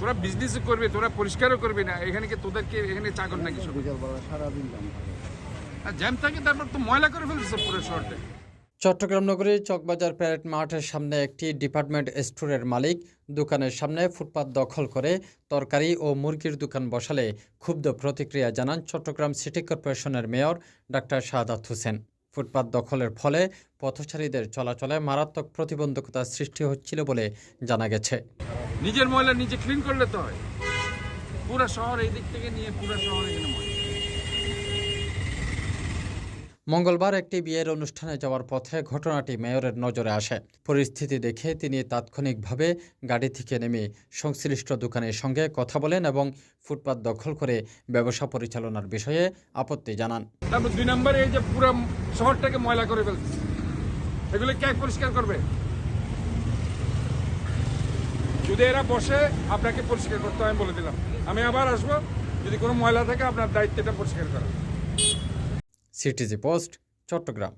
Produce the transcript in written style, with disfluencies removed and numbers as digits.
তোরা বিজনেস করবে, তোরা পরিষ্কারও করবি না, এখানে কি তোদেরকে এখানে চাকর নাকি? সারাদিন আর জ্যাম থাকে, তারপর তো ময়লা করে ফেলছে পুরো শহরটা। চট্টগ্রাম নগরীর চকবাজার প্যারেড মাঠের সামনে একটি ডিপার্টমেন্ট স্টোরের মালিক দোকানের সামনে ফুটপাত দখল করে তরকারি ও মুরগির দোকান বসালে ক্ষুব্ধ প্রতিক্রিয়া জানান চট্টগ্রাম সিটি কর্পোরেশনের মেয়র ডাক্তার শাহাদাত হোসেন। ফুটপাত দখলের ফলে পথচারীদের চলাচলে মারাত্মক প্রতিবন্ধকতা সৃষ্টি হচ্ছিল বলে জানা গেছে। নিজের ময়লা নিজে ক্লিন করলে তো হয়। পুরো শহর এই দিক থেকে নিয়ে পুরো শহর এখানে ময়লা। মঙ্গলবার একটি বিয়ের অনুষ্ঠানে যাওয়ার পথে ঘটনাটি মেয়রের নজরে আসে। পরিস্থিতি দেখে তিনি তাৎক্ষণিকভাবে গাড়ি থেকে নেমে সংশ্লিষ্ট দোকানের সঙ্গে কথা বলেন এবং ফুটপাত দখল করে ব্যবসা পরিচালনার বিষয়ে আপত্তি জানান। তারপর 2 নম্বরে এই যে পুরো শহরটাকে ময়লা করে ফেলছে, এগুলো কে পরিষ্কার করবে? যদি এরা বসে আপনাকে পরিষ্কার করতে হয়, আমি বলে দিলাম। আমি আবার আসবো, যদি কোনো ময়লা থাকে আপনার দায়িত্বটা পরিষ্কার করা। CTG post, Chittagong.